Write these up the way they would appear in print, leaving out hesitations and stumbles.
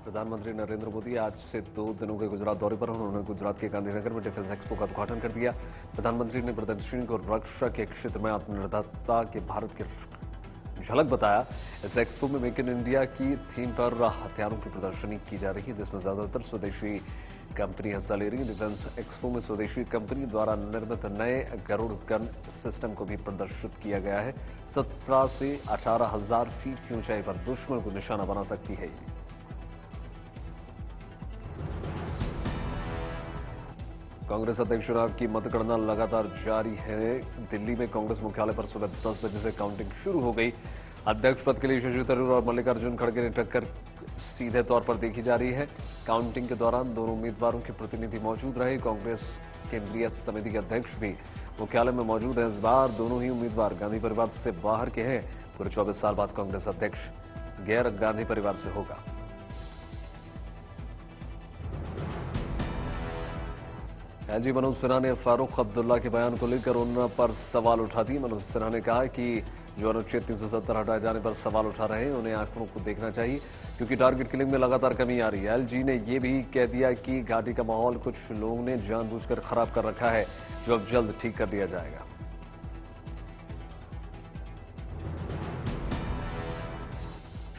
प्रधानमंत्री नरेंद्र मोदी आज से 2 दिनों के गुजरात दौरे पर हैं। उन्होंने गुजरात के गांधीनगर में डिफेंस एक्सपो का उद्घाटन कर दिया। प्रधानमंत्री ने प्रदर्शनी को रक्षा के क्षेत्र में आत्मनिर्भरता के भारत की झलक बताया। इस एक्सपो में मेक इन इंडिया की थीम पर हथियारों की प्रदर्शनी की जा रही है, जिसमें ज्यादातर स्वदेशी कंपनी हिस्सा ले रही है। डिफेंस एक्सपो में स्वदेशी कंपनी द्वारा निर्मित नए गरुड़ गन सिस्टम को भी प्रदर्शित किया गया है। 17 से 18,000 फीट की ऊंचाई पर दुश्मन को निशाना बना सकती है। कांग्रेस अध्यक्ष चुनाव की मतगणना लगातार जारी है। दिल्ली में कांग्रेस मुख्यालय पर सुबह 10 बजे से काउंटिंग शुरू हो गई। अध्यक्ष पद के लिए शशि थरूर और मल्लिकार्जुन खड़गे ने टक्कर सीधे तौर पर देखी जा रही है। काउंटिंग के दौरान दोनों उम्मीदवारों के प्रतिनिधि मौजूद रहे। कांग्रेस केंद्रीय समिति के अध्यक्ष भी मुख्यालय में मौजूद हैं। इस बार दोनों ही उम्मीदवार गांधी परिवार से बाहर के हैं। पूरे 24 साल बाद कांग्रेस अध्यक्ष गैर गांधी परिवार से होगा। एजी मनोज सिन्हा ने फारूक अब्दुल्ला के बयान को लेकर उन पर सवाल उठा दिए। मनोज सिन्हा ने कहा कि जो अनुच्छेद 370 हटाए जाने पर सवाल उठा रहे हैं, उन्हें आंकड़ों को देखना चाहिए, क्योंकि टारगेट किलिंग में लगातार कमी आ रही है। एलजी ने यह भी कह दिया कि घाटी का माहौल कुछ लोगों ने जानबूझकर खराब कर रखा है, जो अब जल्द ठीक कर दिया जाएगा।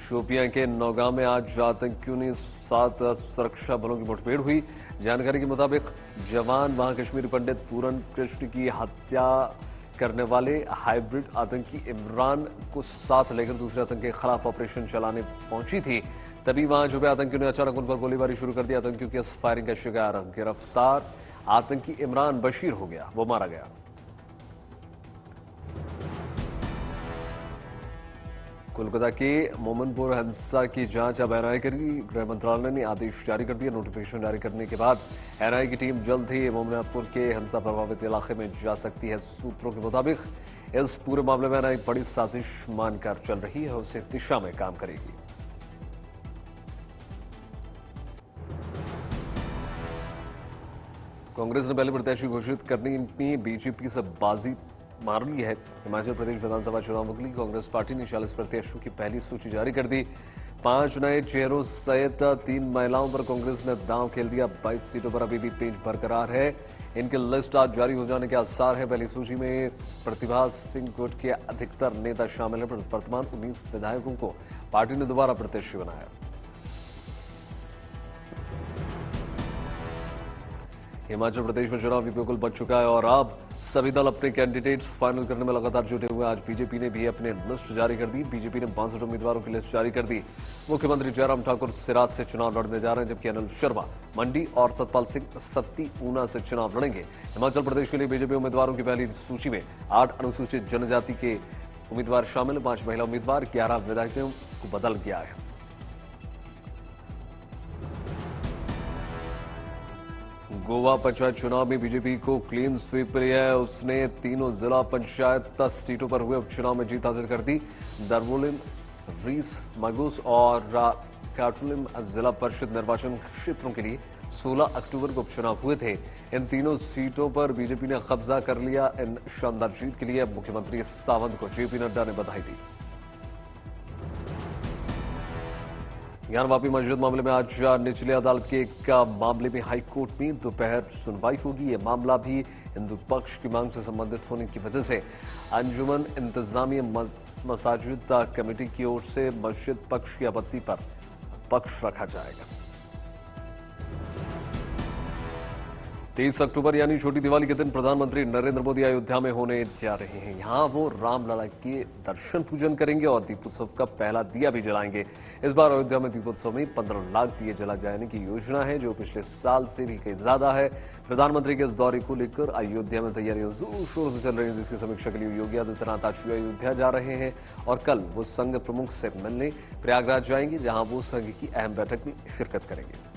शोपियां के नौगांव में आज आतंकियों ने 7 सुरक्षा बलों की मुठभेड़ हुई। जानकारी के मुताबिक जवान वहां कश्मीरी पंडित पूरन कृष्ण की हत्या करने वाले हाइब्रिड आतंकी इमरान को साथ लेकर दूसरे आतंकी के खिलाफ ऑपरेशन चलाने पहुंची थी। तभी वहां छुपे आतंकियों ने अचानक उन पर गोलीबारी शुरू कर दी। आतंकियों की इस फायरिंग का शिकार गिरफ्तार आतंकी इमरान बशीर हो गया, वो मारा गया। कोलकाता के मोमिनपुर हिंसा की जांच अब एनआईए करेगी। गृह मंत्रालय ने आदेश जारी कर दिया। नोटिफिकेशन जारी करने के बाद एनआईए की टीम जल्द ही मोमिनपुर के हिंसा प्रभावित इलाके में जा सकती है। सूत्रों के मुताबिक इस पूरे मामले में एनआईए बड़ी साजिश मानकर चल रही है, उस दिशा में काम करेगी। कांग्रेस ने पहले प्रत्याशी घोषित करने में बीजेपी से बाजी मार ली है। हिमाचल प्रदेश विधानसभा चुनावों के लिए कांग्रेस पार्टी ने 40 प्रत्याशियों की पहली सूची जारी कर दी। 5 नए चेहरों सहित 3 महिलाओं पर कांग्रेस ने दांव खेल दिया। 22 सीटों पर अभी भी पेंच बरकरार है। इनकी लिस्ट आज जारी हो जाने के आसार हैं। पहली सूची में प्रतिभा सिंह गुट के अधिकतर नेता शामिल हैं। वर्तमान 19 विधायकों को पार्टी ने दोबारा प्रत्याशी बनाया। हिमाचल प्रदेश में चुनावी बिल्कुल बच चुका है और अब सभी दल अपने कैंडिडेट्स फाइनल करने में लगातार जुटे हुए। आज बीजेपी ने भी अपने लिस्ट जारी कर दी। बीजेपी ने 62 उम्मीदवारों की लिस्ट जारी कर दी। मुख्यमंत्री जयराम ठाकुर सिराज से चुनाव लड़ने जा रहे हैं, जबकि अनिल शर्मा मंडी और सतपाल सिंह सत्ती ऊना से चुनाव लड़ेंगे। हिमाचल प्रदेश के लिए बीजेपी उम्मीदवारों की पहली सूची में 8 अनुसूचित जनजाति के उम्मीदवार शामिल, 5 महिला उम्मीदवार, 11 विधायकों को बदल गया है। गोवा पंचायत चुनाव में बीजेपी को क्लीन स्वीप मिली है। उसने तीनों जिला पंचायत सीटों पर हुए उपचुनाव में जीत हासिल कर दी। दरवोलिम, रीस, मगूस और काटुलिम जिला परिषद निर्वाचन क्षेत्रों के लिए 16 अक्टूबर को उपचुनाव हुए थे। इन तीनों सीटों पर बीजेपी ने कब्जा कर लिया। इन शानदार जीत के लिए मुख्यमंत्री सावंत को जेपी नड्डा ने बधाई दी। ज्ञान वापी मस्जिद मामले में आज निचली अदालत के एक मामले में हाईकोर्ट में दोपहर सुनवाई होगी। यह मामला भी हिंदू पक्ष की मांग से संबंधित होने की वजह से अंजुमन इंतजामिया मसाजिद कमेटी की ओर से मस्जिद पक्ष की आपत्ति पर पक्ष रखा जाएगा। 23 अक्टूबर यानी छोटी दिवाली के दिन प्रधानमंत्री नरेंद्र मोदी अयोध्या में होने जा रहे हैं। यहां वो रामलला के दर्शन पूजन करेंगे और दीपोत्सव का पहला दिया भी जलाएंगे। इस बार अयोध्या में दीपोत्सव में 15 लाख दिए जला जाने की योजना है, जो पिछले साल से भी कहीं ज्यादा है। प्रधानमंत्री के इस दौरे को लेकर अयोध्या में तैयारियां जोर शोर से चल रही हैं, जिसकी समीक्षा के लिए योगी आदित्यनाथ आज अयोध्या जा रहे हैं और कल वो संघ प्रमुख से मिलने प्रयागराज जाएंगे, जहां वो संघ की अहम बैठक में शिरकत करेंगे।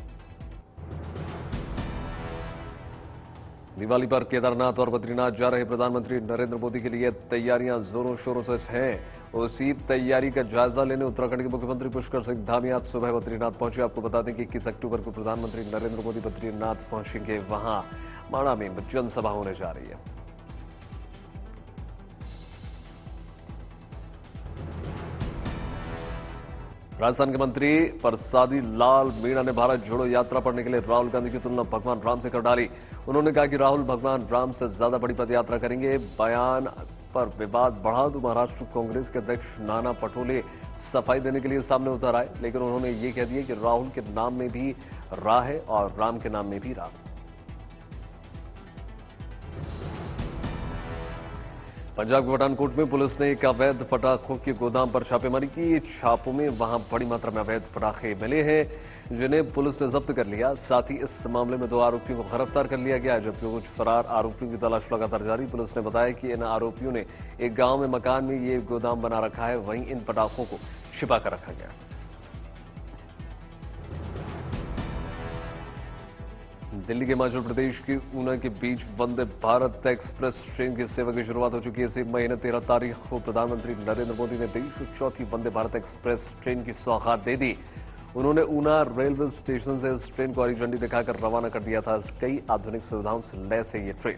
दिवाली पर केदारनाथ और बद्रीनाथ जा रहे प्रधानमंत्री नरेंद्र मोदी के लिए तैयारियां जोरों शोरों से हैं। उसी तैयारी का जायजा लेने उत्तराखंड के मुख्यमंत्री पुष्कर सिंह धामी आज सुबह बद्रीनाथ पहुंचे। आपको बता दें कि 21 अक्टूबर को प्रधानमंत्री नरेंद्र मोदी बद्रीनाथ पहुंचेंगे। वहां माणा में जनसभा होने जा रही है। राजस्थान के मंत्री परसादी लाल मीणा ने भारत जोड़ो यात्रा पढ़ने के लिए राहुल गांधी की तुलना भगवान राम से कर डाली। उन्होंने कहा कि राहुल भगवान राम से ज्यादा बड़ी पदयात्रा करेंगे। बयान पर विवाद बढ़ा तो महाराष्ट्र कांग्रेस के अध्यक्ष नाना पटोले सफाई देने के लिए सामने उतर आए, लेकिन उन्होंने ये कह दिया कि राहुल के नाम में भी रा है और राम के नाम में भी रा। पंजाब के पठानकोट में पुलिस ने एक अवैध पटाखों के गोदाम पर छापेमारी की। छापों में वहां बड़ी मात्रा में अवैध पटाखे मिले हैं, जिन्हें पुलिस ने जब्त कर लिया। साथ ही इस मामले में 2 आरोपियों को गिरफ्तार कर लिया गया, जबकि कुछ फरार आरोपियों की तलाश लगातार जारी। पुलिस ने बताया कि इन आरोपियों ने एक गांव में मकान में ये गोदाम बना रखा है, वहीं इन पटाखों को छिपा कर रखा गया। दिल्ली के हिमाचल प्रदेश की ऊना के बीच वंदे भारत एक्सप्रेस ट्रेन की सेवा की शुरुआत हो चुकी है। इसी महीने 13 तारीख को प्रधानमंत्री नरेंद्र मोदी ने देश की चौथी वंदे भारत एक्सप्रेस ट्रेन की सौगात दे दी। उन्होंने ऊना रेलवे स्टेशन से इस ट्रेन को हरी झंडी दिखाकर रवाना कर दिया था। कई आधुनिक सुविधाओं से लैस है ये ट्रेन।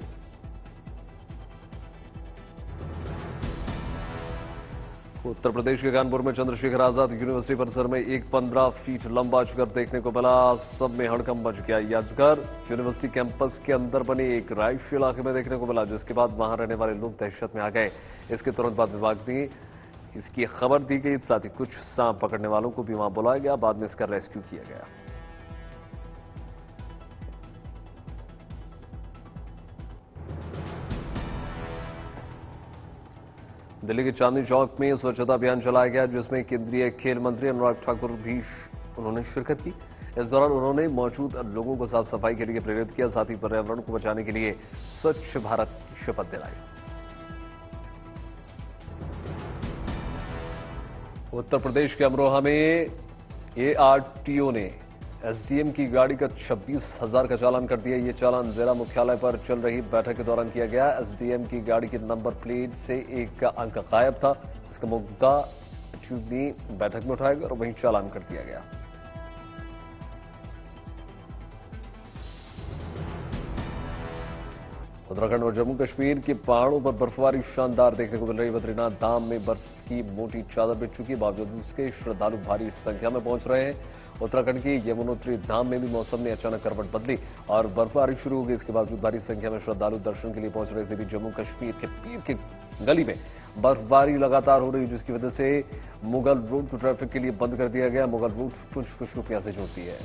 उत्तर प्रदेश के कानपुर में चंद्रशेखर आजाद यूनिवर्सिटी परिसर में एक 15 फीट लंबा अजगर देखने को मिला। सब में हड़कंप मच गया। यह अजगर यूनिवर्सिटी कैंपस के अंदर बने एक रिहायशी इलाके में देखने को मिला, जिसके बाद वहां रहने वाले लोग दहशत में आ गए। इसके तुरंत बाद विभाग ने इसकी खबर दी गई, साथ ही कुछ सांप पकड़ने वालों को भी वहां बुलाया गया। बाद में इसका रेस्क्यू किया गया। दिल्ली के चांदनी चौक में स्वच्छता अभियान चलाया गया, जिसमें केंद्रीय खेल मंत्री अनुराग ठाकुर भी उन्होंने शिरकत की। इस दौरान उन्होंने मौजूद लोगों को साफ सफाई के लिए प्रेरित किया, साथ ही पर्यावरण को बचाने के लिए स्वच्छ भारत की शपथ दिलाई। उत्तर प्रदेश के अमरोहा में एआरटीओ ने एसडीएम की गाड़ी का 26,000 का चालान कर दिया। ये चालान जिला मुख्यालय पर चल रही बैठक के दौरान किया गया। एसडीएम की गाड़ी की नंबर प्लेट से एक अंक गायब था, इसका मुद्दा ने बैठक में उठाया गया और वहीं चालान कर दिया गया। उत्तराखंड और जम्मू कश्मीर के पहाड़ों पर बर्फबारी शानदार देखने को मिल रही। बद्रीनाथ धाम में बर्फ की मोटी चादर बिछ चुकी है, बावजूद इसके श्रद्धालु भारी संख्या में पहुंच रहे हैं। उत्तराखंड के यमुनोत्री धाम में भी मौसम ने अचानक करवट बदली और बर्फबारी शुरू हो गई। इसके बावजूद भारी संख्या में श्रद्धालु दर्शन के लिए पहुंच रहे थे। जम्मू कश्मीर के पीर की गली में बर्फबारी लगातार हो रही, जिसकी वजह से मुगल रोड को ट्रैफिक के लिए बंद कर दिया गया। मुगल रोड कुछ रुपया से जुड़ती है।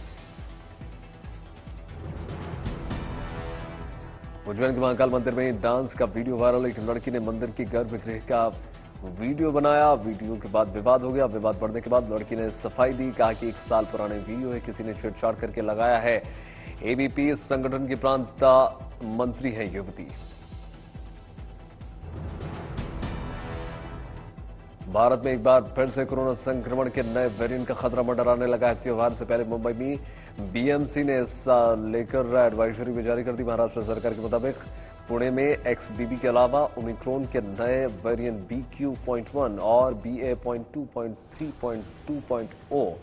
उज्जैन के महाकाल मंदिर में डांस का वीडियो वायरल। एक लड़की ने मंदिर के गर्भगृह का वीडियो बनाया। वीडियो के बाद विवाद हो गया। विवाद बढ़ने के बाद लड़की ने सफाई दी, कहा कि 1 साल पुराने वीडियो है, किसी ने छेड़छाड़ करके लगाया है। एबीपी संगठन की प्रांत मंत्री है युवती। भारत में एक बार फिर से कोरोना संक्रमण के नए वेरिएंट का खतरा मंडराने लगा है। त्योहार से पहले मुंबई में बीएमसी ने इस लेकर एडवाइजरी भी जारी कर दी। महाराष्ट्र सरकार के मुताबिक पुणे में एक्सबीबी के अलावा ओमिक्रॉन के नए वेरिएंट BQ.1 और BA.2.3.2.0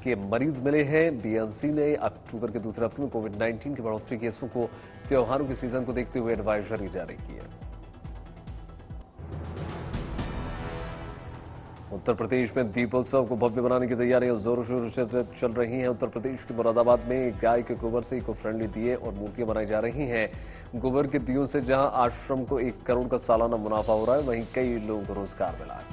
के मरीज मिले हैं। बीएमसी ने अक्टूबर के दूसरे हफ्ते में कोविड-19 के बढ़ोतरी केसों को त्योहारों के सीजन को देखते हुए एडवाइजरी जारी की है। उत्तर प्रदेश में दीपोत्सव को भव्य बनाने की तैयारियां जोरों शोरों से चल रही हैं। उत्तर प्रदेश के मुरादाबाद में गाय के गोबर से इको फ्रेंडली दिए और मूर्तियां बनाई जा रही हैं। गोबर के दियों से जहां आश्रम को 1 करोड़ का सालाना मुनाफा हो रहा है, वहीं कई लोगों को रोजगार मिला है।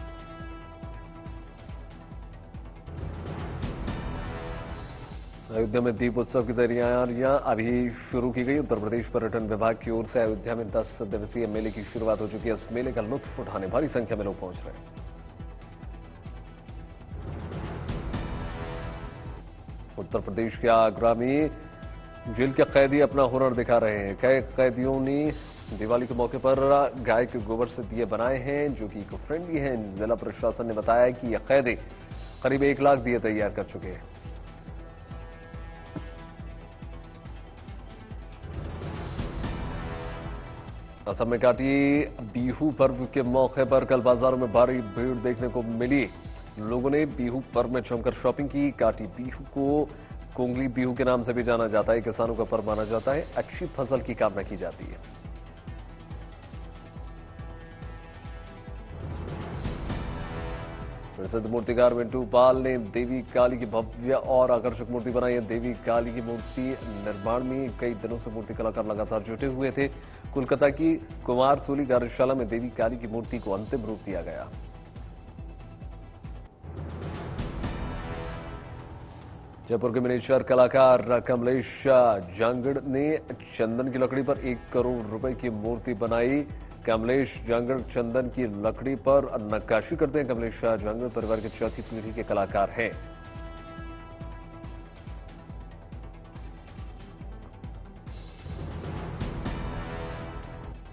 अयोध्या में दीपोत्सव की तैयारियां अभी शुरू की गई। उत्तर प्रदेश पर्यटन विभाग की ओर से अयोध्या में 10 दिवसीय मेले की शुरुआत हो चुकी है। इस मेले का लुत्फ उठाने भारी संख्या में लोग पहुंच रहे हैं। उत्तर प्रदेश के आगरा में जेल के कैदी अपना हुनर दिखा रहे हैं। कई कैदियों ने दिवाली के मौके पर गाय के गोबर से दिए बनाए हैं, जो कि इको फ्रेंडली हैं। जिला प्रशासन ने बताया कि ये कैदी करीब 1 लाख दिए तैयार कर चुके हैं। असम में काटी बिहू पर्व के मौके पर कल बाजारों में भारी भीड़ देखने को मिली। लोगों ने बिहू पर्व में जमकर शॉपिंग की। काटी बिहू को कोंगली बिहू के नाम से भी जाना जाता है। किसानों का पर्व माना जाता है। अच्छी फसल की कामना की जाती है। प्रसिद्ध मूर्तिकार मिंटू पाल ने देवी काली की भव्य और आकर्षक मूर्ति बनाई है। देवी काली की मूर्ति निर्माण में कई दिनों से मूर्ति कलाकार लगातार जुटे हुए थे। कोलकाता की कुमार सोली कार्यशाला में देवी काली की मूर्ति को अंतिम रूप दिया गया। जयपुर के मिनीचर कलाकार कमलेश जांगड़ ने चंदन की लकड़ी पर 1 करोड़ रुपए की मूर्ति बनाई। कमलेश जांगड़ चंदन की लकड़ी पर नक्काशी करते हैं। कमलेश जांगड़ परिवार की चौथी पीढ़ी के कलाकार हैं।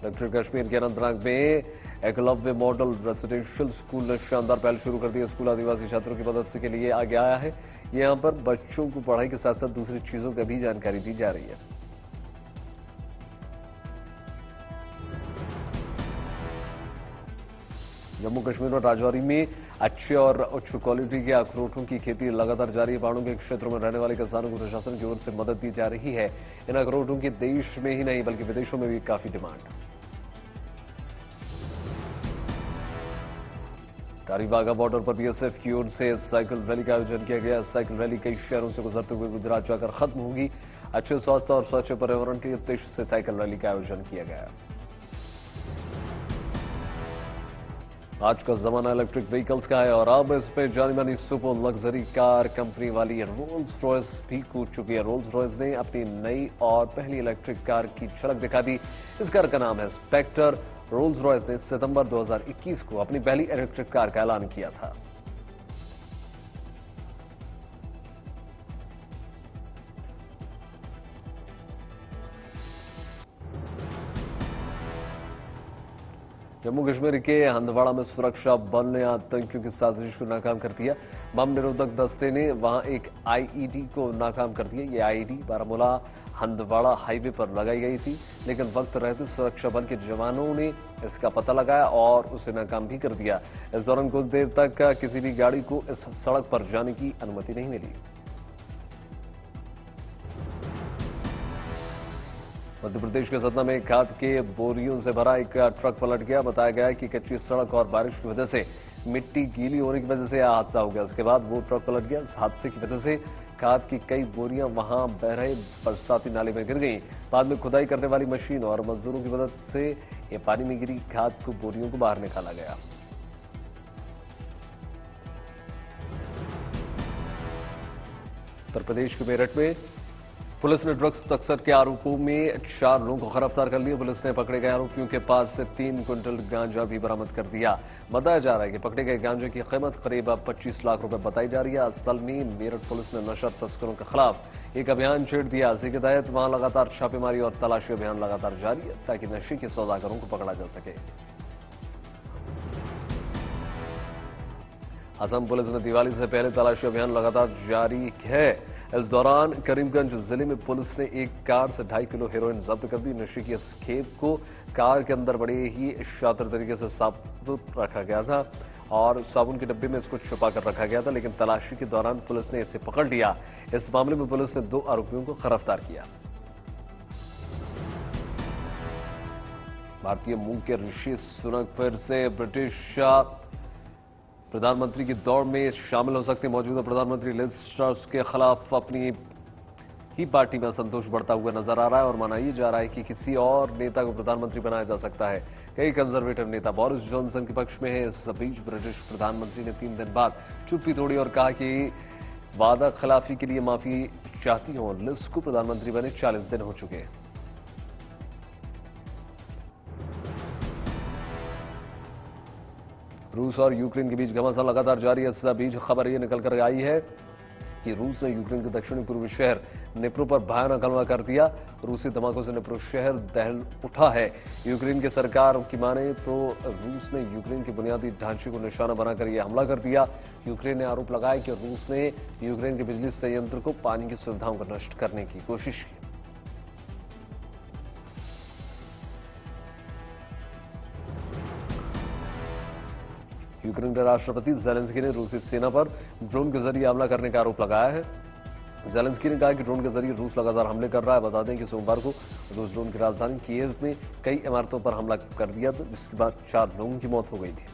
दक्षिण कश्मीर के अनंतनाग में एकलव्य मॉडल रेसिडेंशियल स्कूल ने शानदार पहल शुरू कर दी है। स्कूल आदिवासी छात्रों की मदद के लिए आगे आया है। यहां पर बच्चों को पढ़ाई के साथ साथ दूसरी चीजों की भी जानकारी दी जा रही है। जम्मू कश्मीर और राजौरी में अच्छे और उच्च क्वालिटी के अखरोटों की खेती लगातार जारी है। पहाड़ों के क्षेत्रों में रहने वाले किसानों को प्रशासन की ओर से मदद दी जा रही है। इन अखरोटों की देश में ही नहीं बल्कि विदेशों में भी काफी डिमांड। टारी वाघा बॉर्डर पर बीएसएफ की ओर से साइकिल रैली का आयोजन किया गया। साइकिल रैली कई शहरों से गुजरते हुए गुजरात जाकर खत्म होगी। अच्छे स्वास्थ्य और स्वच्छ पर्यावरण के उद्देश्य से साइकिल रैली का आयोजन किया गया। आज का जमाना इलेक्ट्रिक व्हीकल्स का है और अब इस पे जानी मानी सुपर लग्जरी कार कंपनी वाली रोल्स रॉयस भी कूद चुकी है। रोल्स रॉयस ने अपनी नई और पहली इलेक्ट्रिक कार की झलक दिखा दी। इस कार का नाम है स्पेक्टर। रोल्स रॉयस ने सितंबर 2021 को अपनी पहली इलेक्ट्रिक कार का ऐलान किया था। जम्मू कश्मीर के हंदवाड़ा में सुरक्षा बल ने आतंकियों की साजिश को नाकाम कर दिया। बम निरोधक दस्ते ने वहां एक आईईडी को नाकाम कर दिया। ये आईईडी बारामूला हंदवाड़ा हाईवे पर लगाई गई थी, लेकिन वक्त रहते सुरक्षा बल के जवानों ने इसका पता लगाया और उसे नाकाम भी कर दिया। इस दौरान कुछ देर तक किसी भी गाड़ी को इस सड़क पर जाने की अनुमति नहीं मिली। मध्य प्रदेश के सतना में खाद के बोरियों से भरा एक ट्रक पलट गया। बताया गया कि कच्ची सड़क और बारिश की वजह से मिट्टी गीली होने की वजह से यह हादसा हो गया। इसके बाद वो ट्रक पलट गया। इस हादसे की वजह से खाद की कई बोरियां वहां बह रहे बरसाती नाले में गिर गई। बाद में खुदाई करने वाली मशीन और मजदूरों की मदद से ये पानी में गिरी खाद को बोरियों को बाहर निकाला गया। उत्तर प्रदेश के मेरठ में पुलिस ने ड्रग्स तस्कर के आरोपों में 4 लोगों को गिरफ्तार कर लिया। पुलिस ने पकड़े गए आरोपियों के पास से 3 क्विंटल गांजा भी बरामद कर दिया। बताया जा रहा है कि पकड़े गए गांजे की कीमत करीब 25 लाख रुपए बताई जा रही है। असल में मेरठ पुलिस ने नशा तस्करों के खिलाफ एक अभियान छेड़ दिया। इसी के तहत वहां लगातार छापेमारी और तलाशी अभियान लगातार जारी है ताकि नशे के सौदागरों को पकड़ा जा सके। असम पुलिस ने दिवाली से पहले तलाशी अभियान लगातार जारी है। इस दौरान करीमगंज जिले में पुलिस ने एक कार से 2.5 किलो हेरोइन जब्त कर दी। नशे की इस खेप को कार के अंदर बड़े ही शातिर तरीके से साबुत रखा गया था और साबुन के डब्बे में इसको छुपा कर रखा गया था, लेकिन तलाशी के दौरान पुलिस ने इसे पकड़ लिया। इस मामले में पुलिस ने 2 आरोपियों को गिरफ्तार किया। भारतीय मूंग के ऋषि सुनक फिर से ब्रिटिश प्रधानमंत्री की दौड़ में शामिल हो सकते हैं। मौजूदा प्रधानमंत्री लिज ट्रस के खिलाफ अपनी ही पार्टी में असंतोष बढ़ता हुआ नजर आ रहा है और माना यह जा रहा है कि किसी और नेता को प्रधानमंत्री बनाया जा सकता है। कई कंजर्वेटिव नेता बोरिस जॉनसन के पक्ष में है। इस बीच ब्रिटिश प्रधानमंत्री ने 3 दिन बाद चुप्पी तोड़ी और कहा कि वादा खिलाफी के लिए माफी चाहती हूं। लिज को प्रधानमंत्री बने 40 दिन हो चुके हैं। रूस और यूक्रेन के बीच घमासान लगातार जारी है। इस बीच खबर यह निकलकर आई है कि रूस ने यूक्रेन के दक्षिणी पूर्वी शहर निप्रो पर भयानक हमला कर दिया। रूसी धमाकों से निप्रो शहर दहल उठा है। यूक्रेन की सरकार की माने तो रूस ने यूक्रेन के बुनियादी ढांचे को निशाना बनाकर यह हमला कर दिया। यूक्रेन ने आरोप लगाया कि रूस ने यूक्रेन के बिजली संयंत्र को पानी की सुविधाओं को नष्ट करने की कोशिश की। यूक्रेन के राष्ट्रपति जेलेंस्की ने रूसी सेना पर ड्रोन के जरिए हमला करने का आरोप लगाया है। जेलेंस्की ने कहा कि ड्रोन के जरिए रूस लगातार हमले कर रहा है। बता दें कि सोमवार को रूस ड्रोन की राजधानी कीव में कई इमारतों पर हमला कर दिया था, जिसके बाद 4 लोगों की मौत हो गई थी।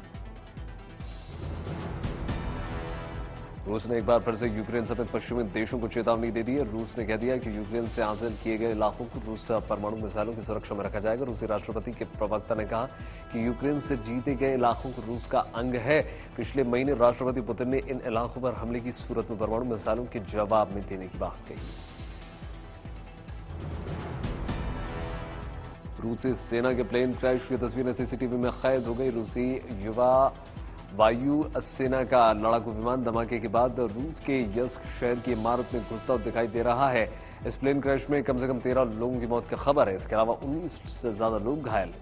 रूस ने एक बार फिर से यूक्रेन समेत पश्चिमी देशों को चेतावनी दे दी है। रूस ने कह दिया कि यूक्रेन से हासिल किए गए इलाकों को रूस परमाणु मिसाइलों की सुरक्षा में रखा जाएगा। रूसी राष्ट्रपति के प्रवक्ता ने कहा कि यूक्रेन से जीते गए इलाकों को रूस का अंग है। पिछले महीने राष्ट्रपति पुतिन ने इन इलाकों पर हमले की सूरत में परमाणु मिसाइलों के जवाब में देने की बात कही। रूसी सेना के प्लेन क्रैश की तस्वीरें सीसीटीवी में कैद हो गई। रूसी युवा वायु सेना का लड़ाकू विमान धमाके के बाद रूस के यस्क शहर की इमारत में घुसता हुआ दिखाई दे रहा है। इस प्लेन क्रैश में कम से कम 13 लोगों की मौत की खबर है। इसके अलावा 19 से ज्यादा लोग घायल।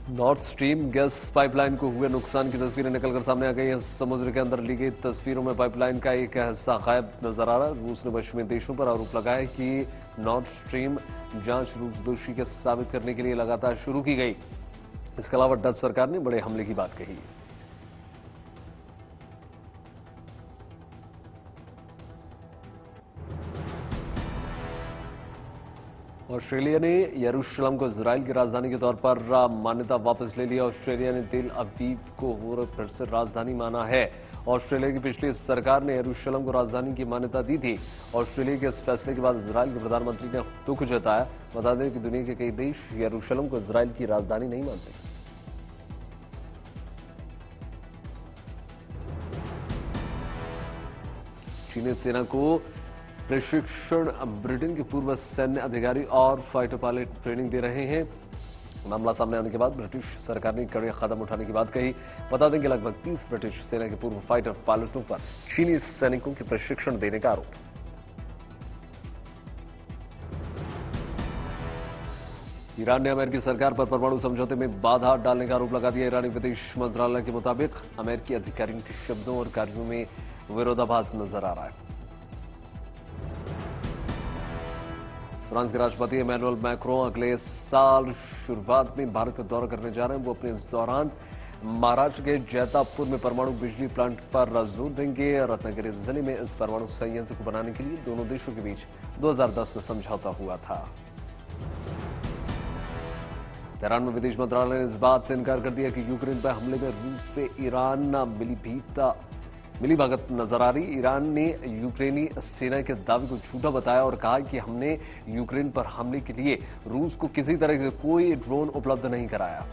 नॉर्थ स्ट्रीम गैस पाइपलाइन को हुए नुकसान की तस्वीरें निकलकर सामने आ गई हैं। समुद्र के अंदर ली गई तस्वीरों में पाइपलाइन का एक हिस्सा गायब नजर आ रहा है। रूस ने पश्चिमी देशों पर आरोप लगाया है कि नॉर्थ स्ट्रीम जांच रूस दोषी के साबित करने के लिए लगातार शुरू की गई। इसके अलावा डच सरकार ने बड़े हमले की बात कही। ऑस्ट्रेलिया ने यरूशलेम को इजराइल की राजधानी के तौर पर मान्यता वापस ले लिया। ऑस्ट्रेलिया ने तेल अवीव को फिर से राजधानी माना है। ऑस्ट्रेलिया की पिछली सरकार ने यरूशलेम को राजधानी की मान्यता दी थी। ऑस्ट्रेलिया के इस फैसले के बाद इजराइल के प्रधानमंत्री ने दुख जताया। बता दें कि दुनिया के कई देश यरूशलेम को इजराइल की राजधानी नहीं मानते। चीनी सेना को प्रशिक्षण ब्रिटेन के पूर्व सैन्य अधिकारी और फाइटर पायलट ट्रेनिंग दे रहे हैं। मामला सामने आने के बाद ब्रिटिश सरकार ने कड़े कदम उठाने की बात कही। बता दें कि लगभग 30 ब्रिटिश सेना के पूर्व फाइटर पायलटों पर चीनी सैनिकों के प्रशिक्षण देने का आरोप। ईरान ने अमेरिकी सरकार पर परमाणु समझौते में बाधा डालने का आरोप लगा दिया। ईरानी विदेश मंत्रालय के मुताबिक अमेरिकी अधिकारियों के शब्दों और कार्यों में विरोधाभास नजर आ रहा है। फ्रांस के राष्ट्रपति इमैनुअल मैक्रों अगले साल शुरुआत में भारत का दौरा करने जा रहे हैं। वो अपने इस दौरान महाराष्ट्र के जैतापुर में परमाणु बिजली प्लांट पर जोर देंगे। रत्नागिरी जिले में इस परमाणु संयंत्र को बनाने के लिए दोनों देशों के बीच 2010 में समझौता हुआ था। तेहरान में विदेश मंत्रालय ने इस बात से इनकार कर दिया कि यूक्रेन पर हमले में रूस से ईरान मिलीभगत नजर आ रही। ईरान ने यूक्रेनी सेना के दावे को झूठा बताया और कहा कि हमने यूक्रेन पर हमले के लिए रूस को किसी तरह से कोई ड्रोन उपलब्ध नहीं कराया।